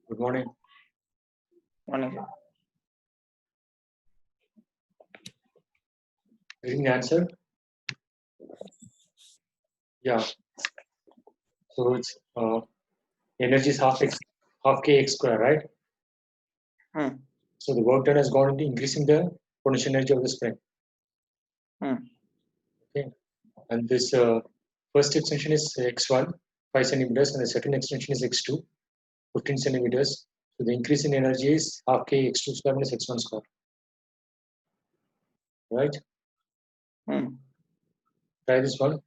Good morning. Morning, sir. Reading the answer? Yeah. So it's energy is half kx square, right? So the work done has gone into increasing the potential energy of the spring. Okay. And this first extension is x1, 5 centimeters, and the second extension is x2, 15 centimeters. So the increase in energy is half k x2 square minus x1 square. Right? Try this one.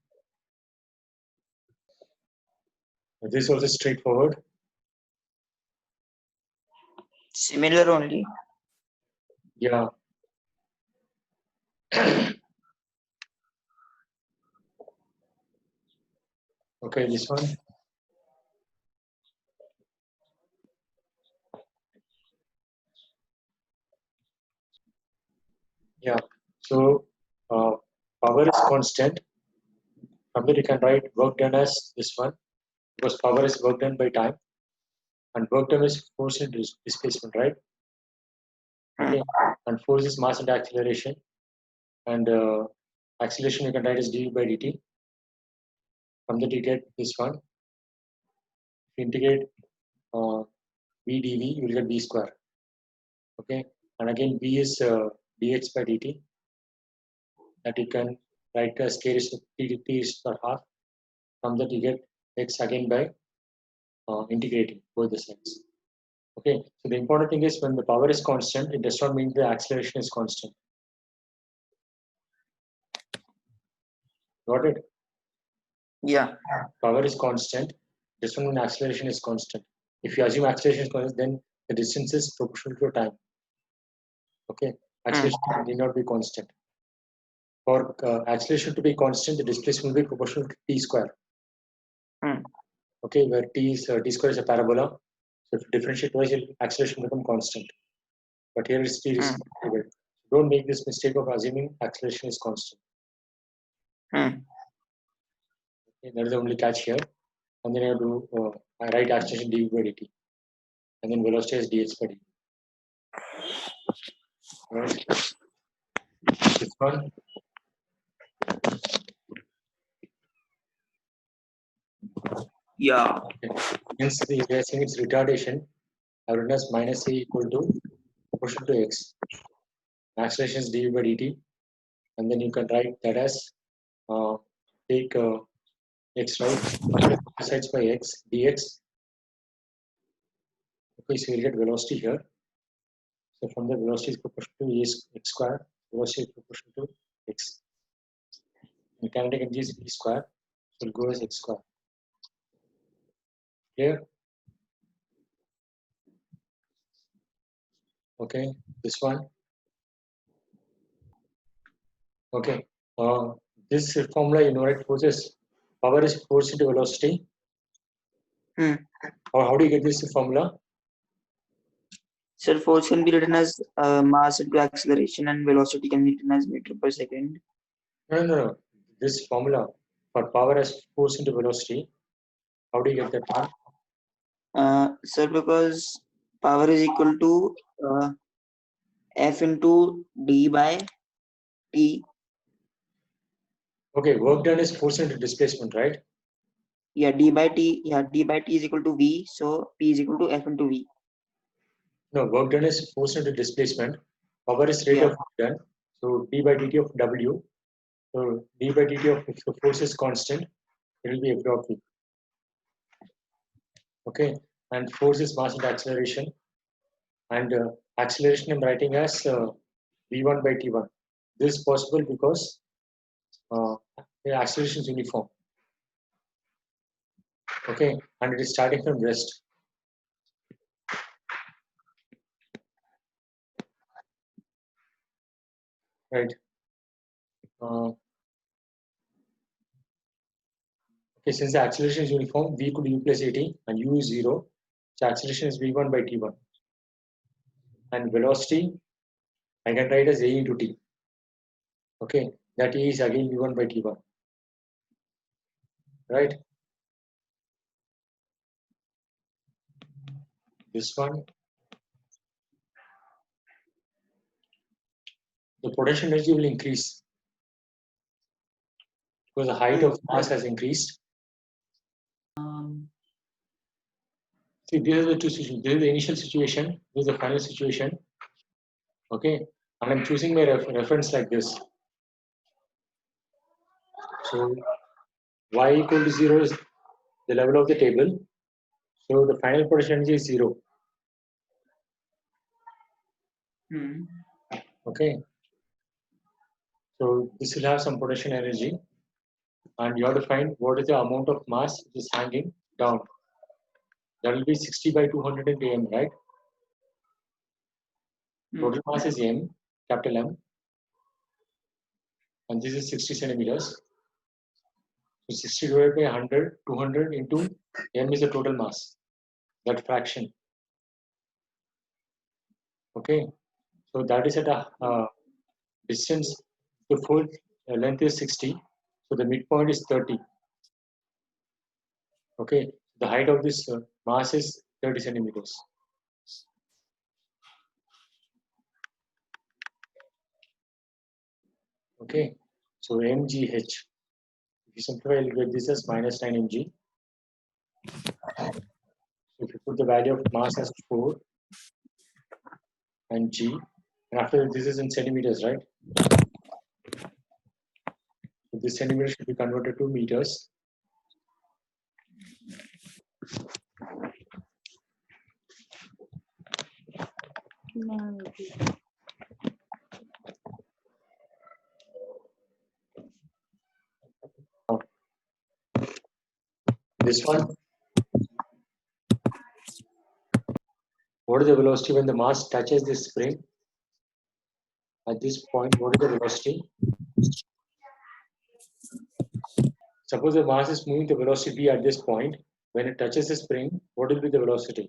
This also straightforward. Similar only. Yeah. Okay, this one. Yeah. So power is constant. From there you can write work done as this one, because power is work done by time, and work done is force and displacement, right? Okay. And force is mass and acceleration, and acceleration you can write as dv by dt. From that you get this one. If you integrate v dv, you will get v square. Okay. And again v is dx by dt, that you can write as k raised to t raised per half. From that you get x again by integrating both the sides. Okay, so the important thing is when the power is constant, it does not mean the acceleration is constant. Got it? Yeah. Power is constant, does not mean acceleration is constant. If you assume acceleration is constant, then the distance is proportional to time. Okay, acceleration need not be constant. For acceleration to be constant, the displacement will be proportional to t square. Okay, where t square is a parabola. So if you differentiate twice, acceleration become constant. But here it's t is don't make this mistake of assuming acceleration is constant. Okay, that is the only catch here. And then I have to write acceleration dv by dt, and then velocity is dx by dt. Right. This one. Yeah. Okay. Hence the guessing its retardation, I written as minus a equal to proportional to x. Acceleration is dv by dt, and then you can write that as take x, right, sides by x dx. Okay, so you get velocity here. So from the velocity is proportional to x square, velocity is proportional to x. And kinetic energy is v square, so it will go as x square. Clear? Okay, this one. Okay, this formula, you know, right? Forces, power is force into velocity. Or how do you get this formula? Sir, force can be written as mass into acceleration, and velocity can be written as meter per second. No. This formula for power as force into velocity, how do you get that one? Sir, because power is equal to F into D by T. Okay, work done is force into displacement, right? Yeah, D by T is equal to V, so P is equal to F into V. No, work done is force into displacement. Power is rate of work done. So d by dt of W. So d by dt of, if the force is constant, it will be F dot V. Okay, and force is mass into acceleration. And acceleration I'm writing as v1 by t1. This is possible because the acceleration is uniform. Okay, and it is starting from rest. Right. Okay, since the acceleration is uniform, v could u plus at and u is 0. So acceleration is v1 by t1. And velocity, I can write as a into t. Okay, that is again v1 by t1. Right? this one, the potential energy will increase because the height of mass has increased. See, these are the two situations. This is the initial situation. This is the final situation. Okay, and I'm choosing my reference like this. So y equal to 0 is the level of the table. So the final potential energy is 0. Okay. So this will have some potential energy, and you have to find what is the amount of mass which is hanging down. That will be 60 by 200 into m, right? Total mass is m, capital M, and this is 60 centimeters. So 60 divided by 100, 200 into m is the total mass, that fraction. Okay, so that is at a distance, the full length is 60, so the midpoint is 30. Okay, the height of this mass is 30 centimeters. Okay, so mgh. If you simplify, you'll get this as minus 9 mg. So if you put the value of mass as 4 and g, and after this is in centimeters, right? So this centimeter should be converted to meters. This one, what is the velocity when the mass touches this spring? At this point, what is the velocity? Suppose the mass is moving the velocity v at this point. When it touches the spring, what will be the velocity?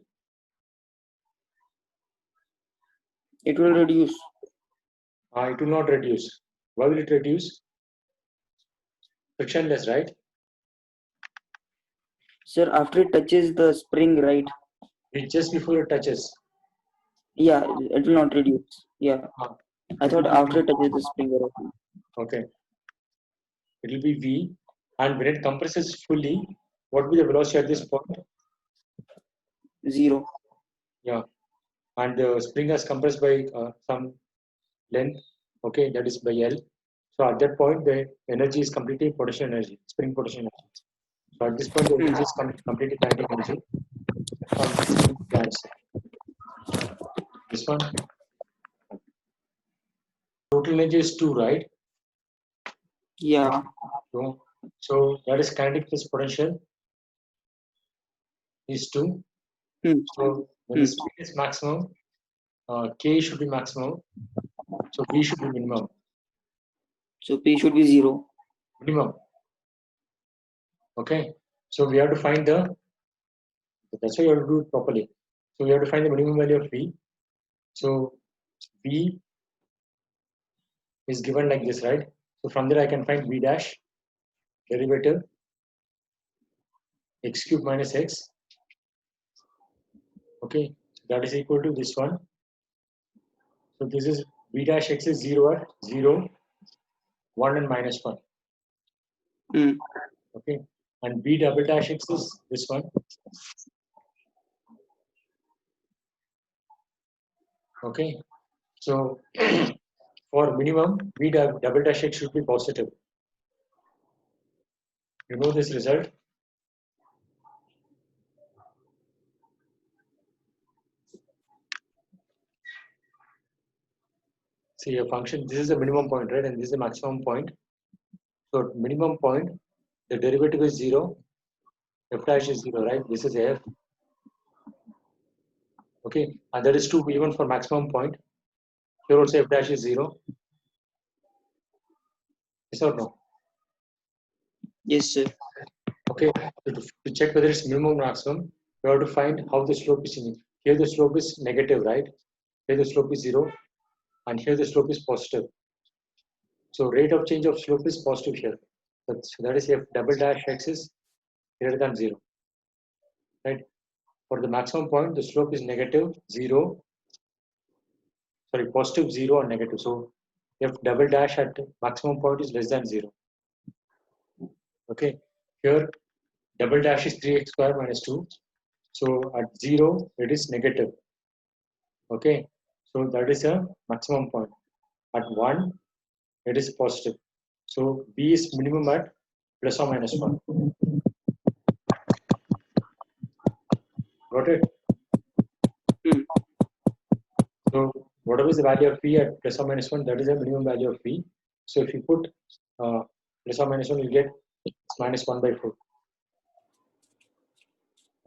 It will reduce. It will not reduce. Why will it reduce? Frictionless, right? Sir, after it touches the spring, right? It's just before it touches. Yeah, it will not reduce. Yeah. I thought after it touches the spring directly. Okay. It will be v, and when it compresses fully, what will be the velocity at this point? 0. Yeah. And the spring has compressed by some length, okay, that is by L. So at that point, the energy is completely potential energy, spring potential energy. So at this point, the energy is completely kinetic energy. This one, total energy is 2, right? Yeah. So that is kinetic plus potential is 2. So when the speed is maximum, K should be maximum. So V should be minimum. So P should be 0. Minimum. Okay. So we have to find that's why you have to do it properly. So we have to find the minimum value of V. So V is given like this, right? So from there I can find V dash, derivative, x cube minus x. Okay. So that is equal to this one. So this is V dash x is 0 at 0, 1 and minus 1. Okay. And B double dash x is this one. Okay. So for minimum, V double dash x should be positive. You know this result? See a function, this is the minimum point, right? And this is the maximum point. So at minimum point, the derivative is 0, f dash is 0, right? This is f. Okay, and that is true even for maximum point. Here also f dash is 0. Yes or no? Yes, sir. Okay, so to check whether it's minimum or maximum, we have to find how the slope is in. Here the slope is negative, right? Here the slope is 0, and here the slope is positive. So rate of change of slope is positive here. So that is f double dash x is greater than 0, right? For the maximum point, the slope is negative 0, sorry, positive 0 or negative. So if double dash at maximum point is less than 0. Okay, here double dash is 3x square minus 2. So at 0, it is negative. Okay, so that is a maximum point. At 1, it is positive. So B is minimum at plus or minus 1. Got it? So whatever is the value of P at plus or minus 1, that is the minimum value of P. So if you put plus or minus 1, you get minus 1 by 4.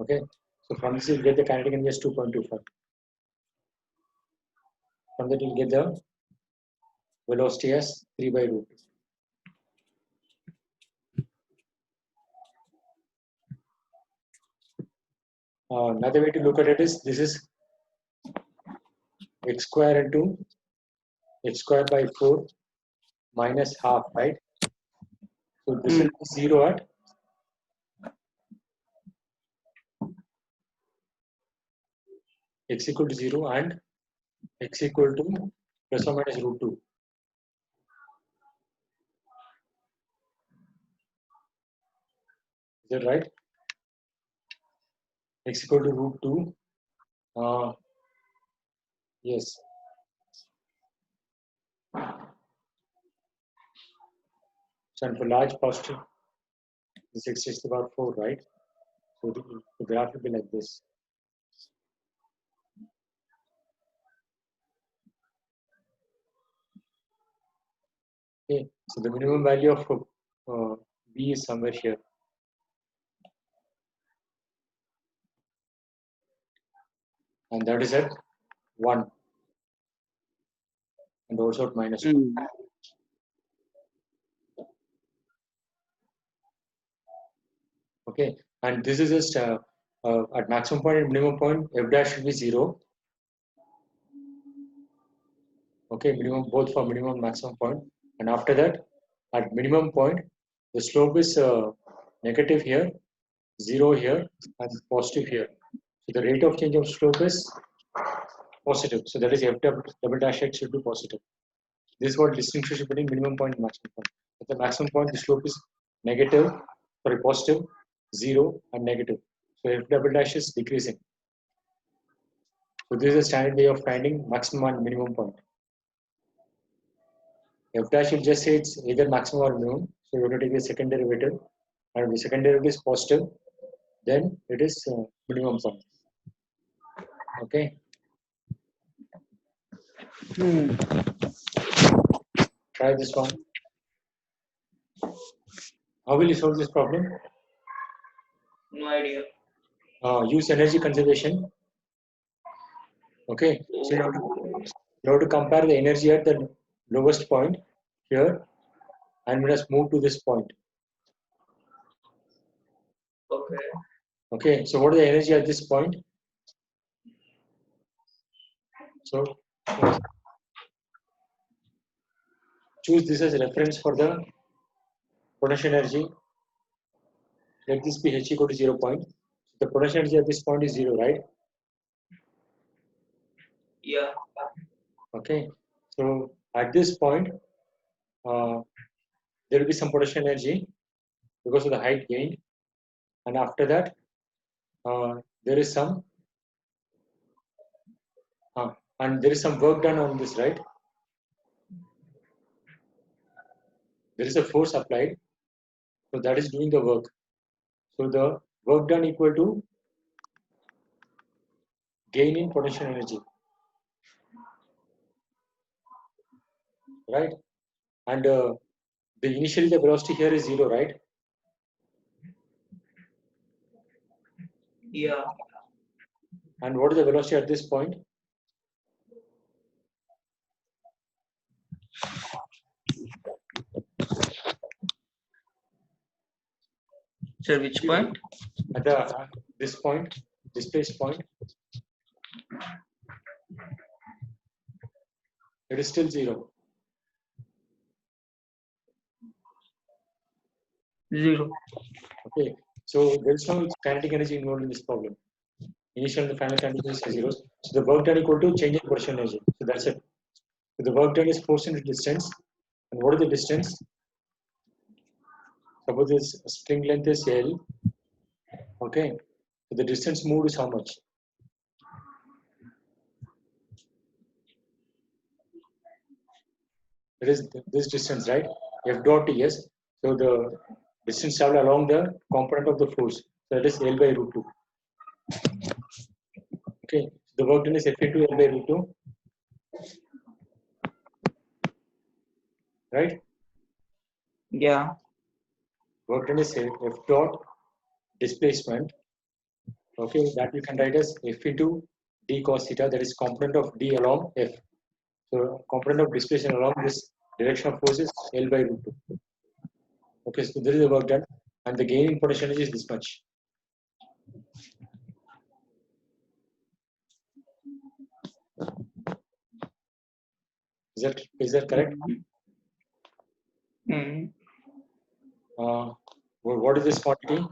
Okay, so from this you get the kinetic energy as 2.25. From that you get the velocity as 3 by root 2. Another way to look at it is this is x square into x square by 4 minus half, right? So this will be 0 at x equal to 0 and x equal to plus or minus root 2. Is that right? X equal to root 2. Yes. So and for large positive, this x is about 4, right? So the graph will be like this. Okay, so the minimum value of B is somewhere here. And that is at 1 and also at minus 1. Okay, and this is just at maximum point and minimum point, f dash should be 0. Okay, minimum both for minimum and maximum point. And after that, at minimum point, the slope is negative here, 0 here, and positive here. So the rate of change of slope is positive. So that is f double dash x should be positive. This is what distinction between minimum point and maximum point. At the maximum point, the slope is negative, sorry, positive, 0, and negative. So f double dash is decreasing. So this is a standard way of finding maximum and minimum point. F dash will just say it's either maximum or minimum. So you have to take the second derivative, and if the second derivative is positive, then it is minimum point. Okay. Try this one. How will you solve this problem? No idea. Use energy conservation. Okay. So you have to compare the energy at the lowest point here, and we must move to this point. Okay. Okay. So what is the energy at this point? So choose this as a reference for the potential energy. Let this be h equal to 0 point. The potential energy at this point is 0, right? Yeah. Okay. So at this point, there will be some potential energy because of the height gained, and after that, there is some and there is some work done on this, right? There is a force applied, so that is doing the work. So the work done equal to gain in potential energy, right? And the initially the velocity here is 0, right? Yeah. And what is the velocity at this point? Sir, which point? At the this point, displaced point, it is still 0. 0. Okay, so there is no kinetic energy involved in this problem. Initial and the final conditions are zeros. So the work done equal to change in potential energy. So that's it. So the work done is force into distance. And what is the distance? Suppose this spring length is L. Okay. So the distance moved is how much? It is this distance, right? F dot Ts. So the distance traveled along the component of the force. So that is L by root 2. Okay. The work done is F into L by root 2. Right? Yeah. Work done is F dot displacement. Okay, that we can write as F into d cos theta, that is component of d along F. So component of displacement along this direction of force is L by root 2. Okay, so this is the work done, and the gain in potential energy is this much. Is that correct? Mm. What is this quantity?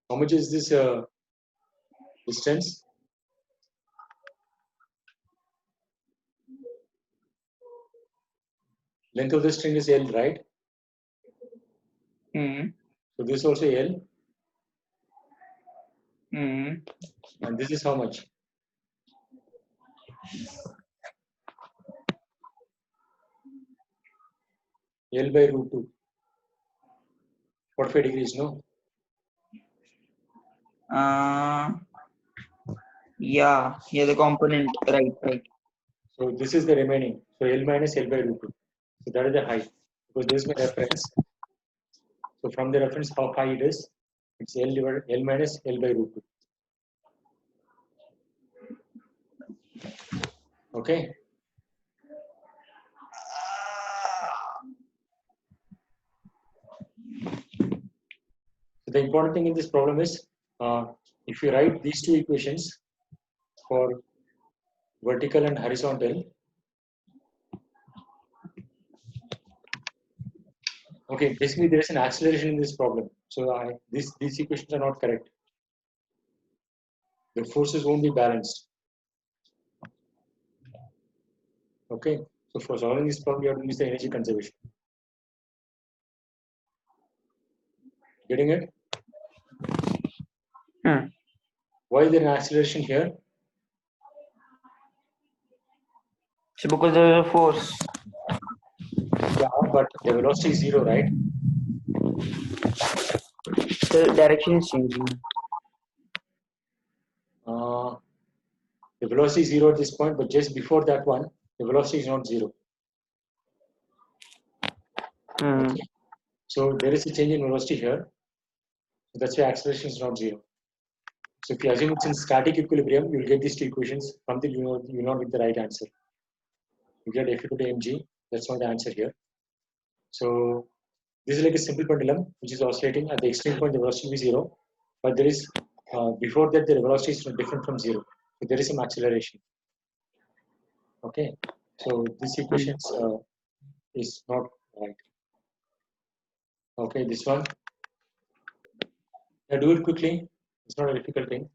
How much is this distance? Length of the string is L, right? Mm. So this is also L, Mm. and this is how much? L by root 2. 45 degrees, no? Yeah, the component, right. So this is the remaining. So L minus L by root 2. So that is the height. Because this is my reference. So from the reference, how high it is? It's L divided L minus L by root 2. Okay. So the important thing in this problem is, if you write these two equations for vertical and horizontal, okay, basically there is an acceleration in this problem. So these equations are not correct. The forces won't be balanced. Okay. So for solving this problem, you have to use the energy conservation. Getting it? Hmm. Why is there an acceleration here? So because there's a force. Yeah, but the velocity is 0, right? The direction is changing. Uh, the velocity is 0 at this point, but just before that one, the velocity is not 0. Hmm. Okay. So there is a change in velocity here. So that's why acceleration is not 0. So if you assume it's in static equilibrium, you'll get these two equations. From the you will not get the right answer. You get F equal to mg. That's not the answer here. So this is like a simple pendulum which is oscillating. At the extreme point, the velocity will be 0. But there is before that the velocity is different from 0. So there is some acceleration. Okay. So this equations is not right. Okay, this one. Yeah, do it quickly. It's not a difficult thing.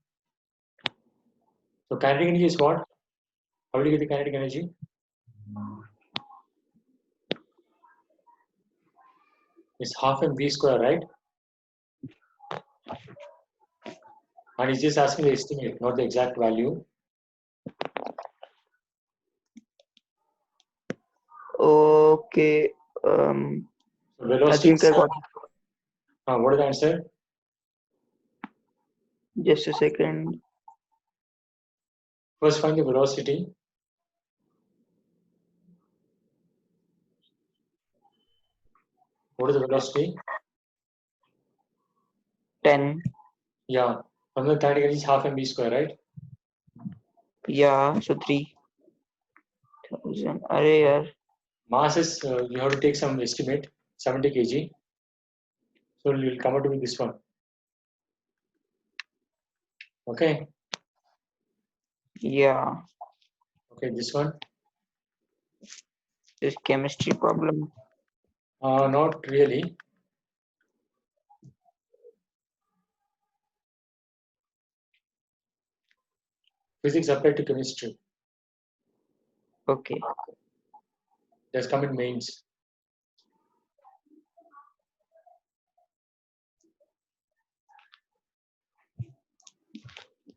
So kinetic energy is what? How do you get the kinetic energy? It's half mv square, right? And it's just asking the estimate, not the exact value. Okay. So I velocity think is, I got what is the answer? just a second. First find the velocity. What is the velocity? 10. Yeah. From the kinetic energy is half mv square, right? Yeah, so 3,000. Arey yaar. Mass is, you have to take some estimate, 70 kg. So you'll come out with this one. Okay. Yeah. Okay, this one. Just chemistry problem. Not really. Physics applied to chemistry. Okay. That's come in mains.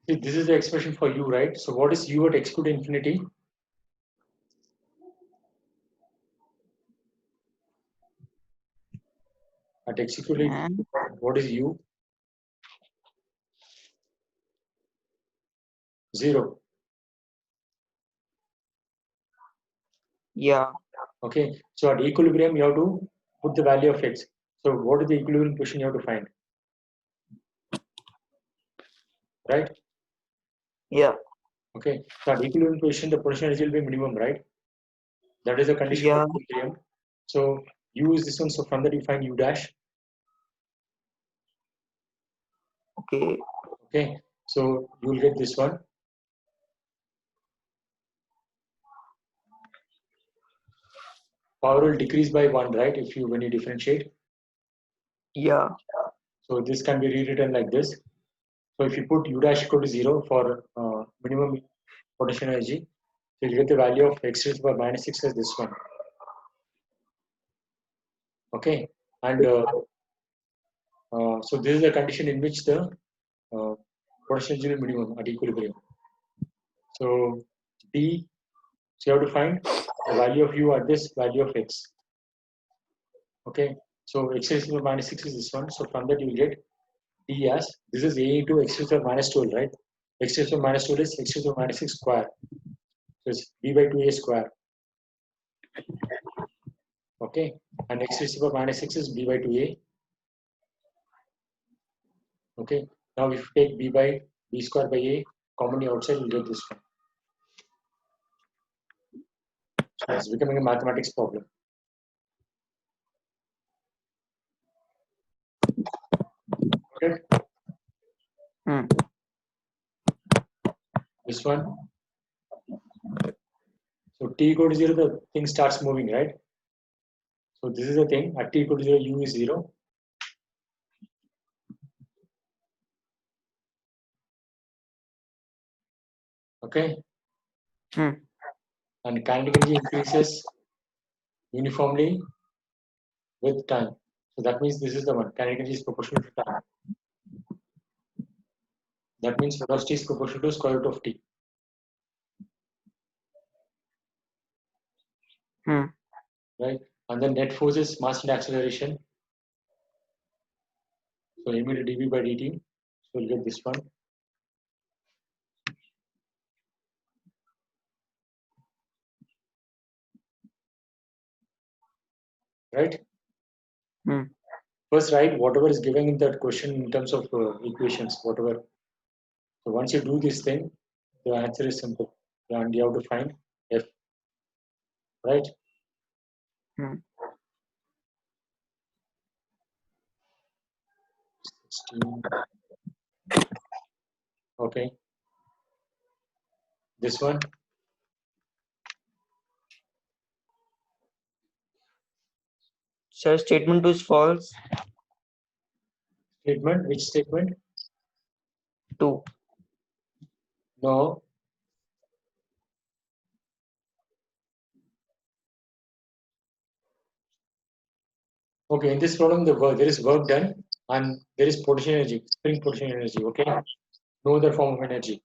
See, this is the expression for u, right? So what is u at x to infinity? At x equal to, And what is u? 0. yeah, Okay. So at equilibrium, you have to put the value of x. So what is the equilibrium position you have to find? Right? yeah, Okay. So at equilibrium position, the potential energy will be minimum, right? That is the condition for yeah. equilibrium. So u is this one. So from that you find u dash. Okay. Okay. So you will get this one. Power will decrease by 1, right? If you when you differentiate. Yeah. So this can be rewritten like this. So if you put u dash equal to 0 for minimum potential energy, so you get the value of x raised to the power minus 6 as this one. Okay. And so this is the condition in which the potential energy will minimum at equilibrium. So D, so you have to find the value of u at this value of x. Okay. So x raised to the power minus 6 is this one. So from that you will get D as this is a into x raised to the power minus 12, right? X raised to the power minus 12 is x raised to the power minus 6 square. So it's b by 2a square. Okay. And x raised to the power minus 6 is b by 2a. Okay. Now if you take b by b square by a commonly outside, you'll get this one. So it's becoming a mathematics problem. Okay. Hmm. This one. So t equal to 0, the thing starts moving, right? So this is the thing. At t equal to 0, u is 0. Okay. Hmm. And kinetic energy increases uniformly with time. So that means this is the one. Kinetic energy is proportional to time. That means velocity is proportional to square root of t. Hmm. Right? And then net force is mass and acceleration. So m into dv by dt. So we'll get this one. Right? Hmm. First write whatever is given in that question in terms of equations, whatever. So once you do this thing, the answer is simple. And you have to find f. Right? Hmm. 16. Okay. This one. So statement is false. Statement. Which statement? 2. No. Okay. In this problem, there is work done and there is potential energy, spring potential energy. Okay. No other form of energy.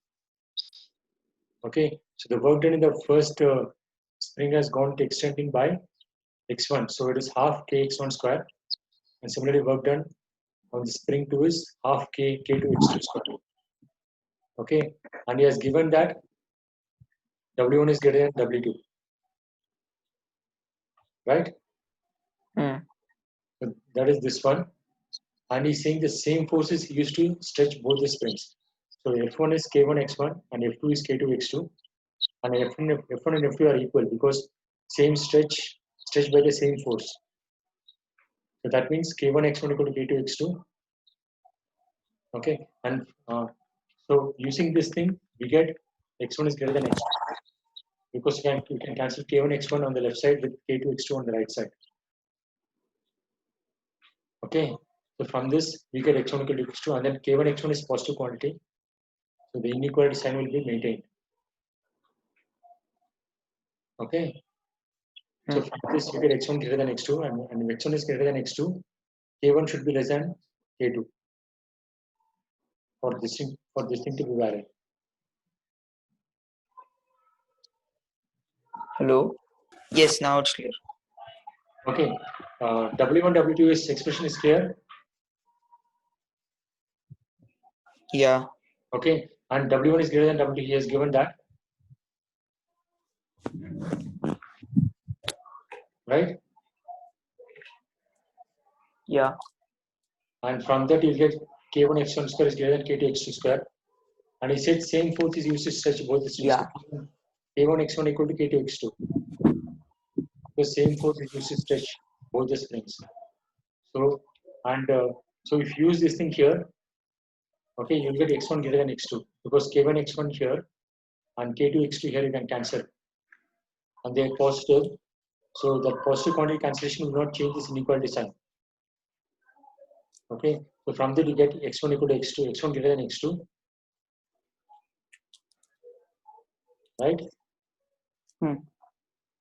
Okay. So the work done in the first spring has gone to extending by x1. So it is half kx1 square. And similarly, work done on the spring 2 is half k2 x2 square. Okay. And he has given that W1 is greater than W2. Right? Hmm. So that is this one. And he's saying the same forces used to stretch both the springs. So F1 is K1 X1 and F2 is K2 X2. And F1 and F2 are equal because same stretched by the same force. So that means K1 X1 equal to K2 X2. Okay. And so using this thing, we get X1 is greater than X2. because you can cancel K1 x1 on the left side with K2 x2 on the right side. Okay, so from this we get x1 equal to x2, and then K1 x1 is positive quantity, so the inequality sign will be maintained. Okay, so from this you get x1 greater than x2, and if x1 is greater than x2, K1 should be less than K2 for this thing to be valid. Hello. Yes, now it's clear. Okay, W1 W2 is expression is clear. Yeah. Okay, and W1 is greater than W2. He has given that, right? Yeah. And from that you get K1 x1 square is greater than K2 x2 square. And he said same force is used to stretch both the strings. Yeah. K1 x1 equal to K2 x2. The same force is used to stretch both the springs. So, and so if you use this thing here, okay, you'll get x1 greater than x2 because K1 x1 here and K2 x2 here you can cancel. And they are positive. So that positive quantity cancellation will not change this inequality sign. Okay, so from that you get x1 equal to x2, x1 greater than x2, right? And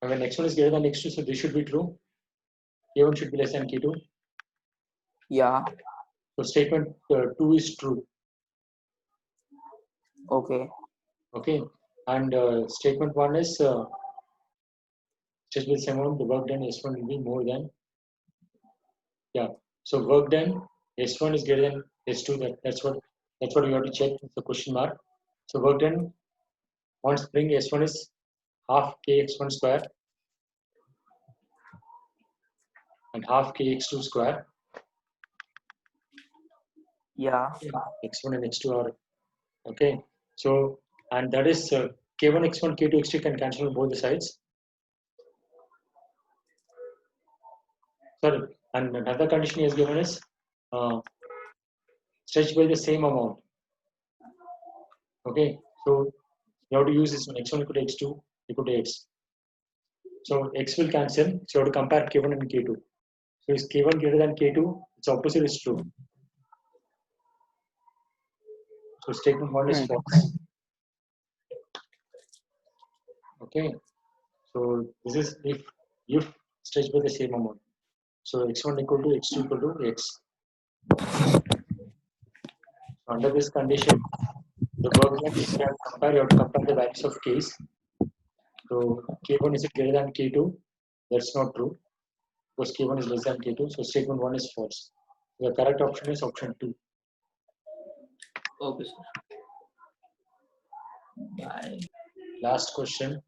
when x1 is greater than x2, so this should be true. K1 should be less than K2. Yeah. So statement 2 is true. Okay. Okay, and statement 1 is stretch with same amount, the work done S1 will be more than, yeah. So work done S1 is greater than S2. That's what you have to check. It's a question mark. So work done on spring S1 is half kx1 square and half kx2 square. Yeah. X1 and x2 are okay. So and that is k1 x1 k2 x2 can cancel on both the sides. Sorry, and another condition he has given is stretch by the same amount. Okay, so you have to use this one x1 equal to x2 equal to x. So x will cancel. So you have to compare k1 and k2. So is k1 greater than k2? Its opposite is true. So statement 1 is false. Okay, so this is if stretched by the same amount. So x1 equal to x2 equal to x. So under this condition, the work done is you have to compare the values of k's. So k1 is greater than k2? That's not true because k1 is less than k2. So statement 1 is false. The correct option is option 2. Okay, sir. Bye. Last question.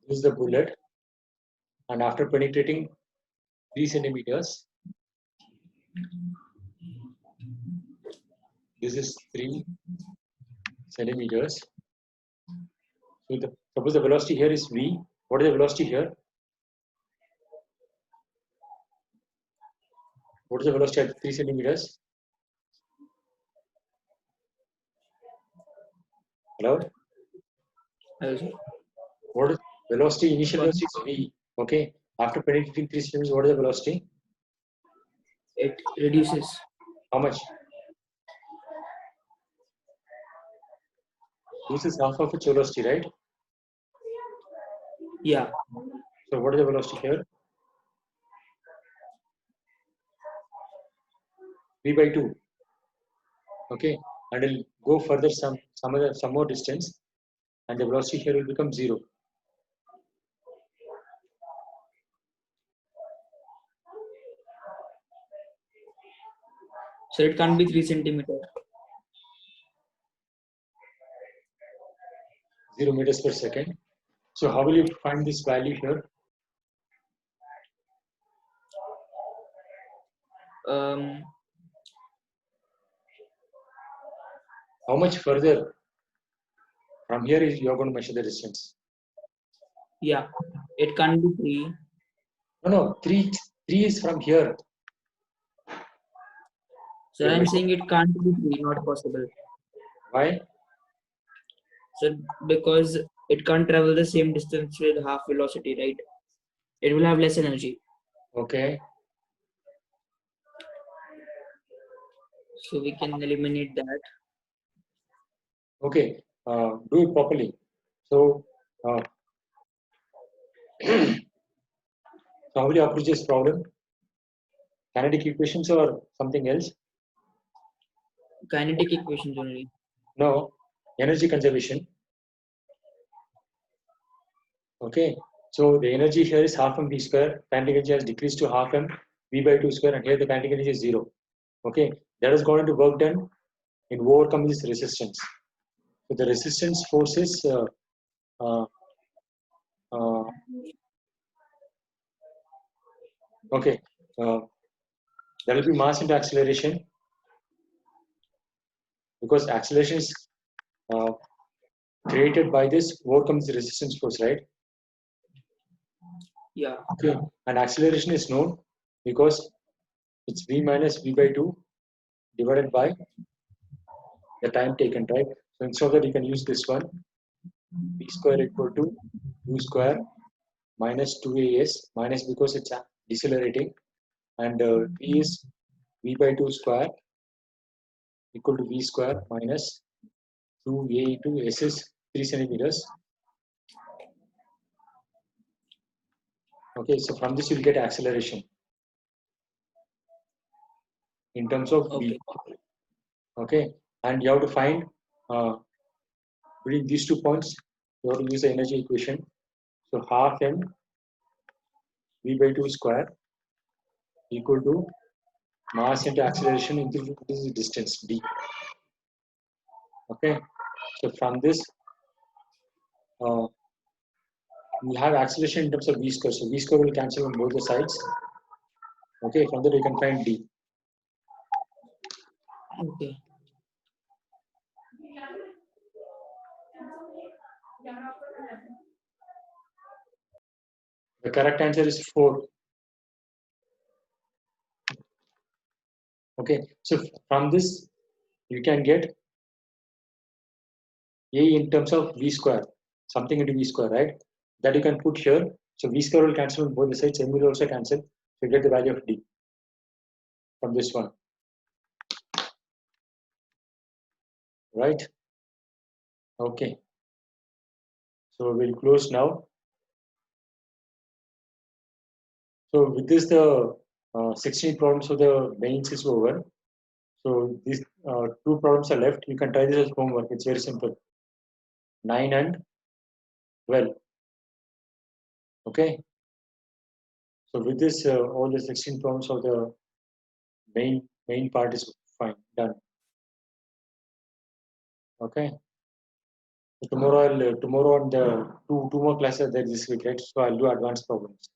This is the bullet, and after penetrating 3 centimeters, this is 3 centimeters. So suppose the velocity here is v. What is the velocity here? What is the velocity at 3 centimeters? Hello? Hello, sir. What is velocity? Initial velocity is v. Okay. After penetrating 3 centimeters, what is the velocity? It reduces. How much? This is half of its velocity, right? Yeah. So what is the velocity here? V by 2. Okay. And it'll go further some more distance, and the velocity here will become 0. So it can't be 3 centimeter. 0 meters per second. So how will you find this value here? How much further from here is you are going to measure the distance? Yeah. It can't be 3. No, 3 is from here. So I'm saying it can't be 3, not possible. Why? So because it can't travel the same distance with half velocity, right? It will have less energy. Okay. So we can eliminate that. Okay. Do it properly. So, so how will you approach this problem? Kinetic equations or something else? Kinetic equations only. No. Energy conservation. Okay. So the energy here is half m v square. Kinetic energy has decreased to half m v by 2 square, and here the kinetic energy is 0. Okay. That is going to work done in overcome this resistance. So the resistance force is uh, uh, okay. There will be mass into acceleration, because acceleration is uh, created by this overcomes the resistance force, right? Yeah. Okay. And acceleration is known because it's v minus v by 2 divided by the time taken, right? So instead of that, you can use this one, v square equal to u square minus 2as, minus because it's decelerating, and v is v by 2 square equal to v square minus 2a into s is 3 centimeters. Okay, so from this you'll get acceleration in terms of v. Okay. Okay, and you have to find between these 2 points, you have to use the energy equation. So half m v by 2 square equal to mass into acceleration into this distance d. Okay, so from this we have acceleration in terms of v square. So v square will cancel on both the sides. Okay, from that we can find d. Okay. The correct answer is 4. Okay, so from this you can get a in terms of v square, something into v square, right? That you can put here. So v square will cancel on both the sides, m will also cancel. So you get the value of d from this one, right? Okay, so we'll close now. So with this, the 16 problems of the mains is over. So these 2 problems are left. You can try this as homework. It's very simple. 9 and 12. Okay. So with this, all the 16 problems of the main part is fine, done. Okay. So tomorrow on the two more classes there this week, right? So I'll do advanced problems.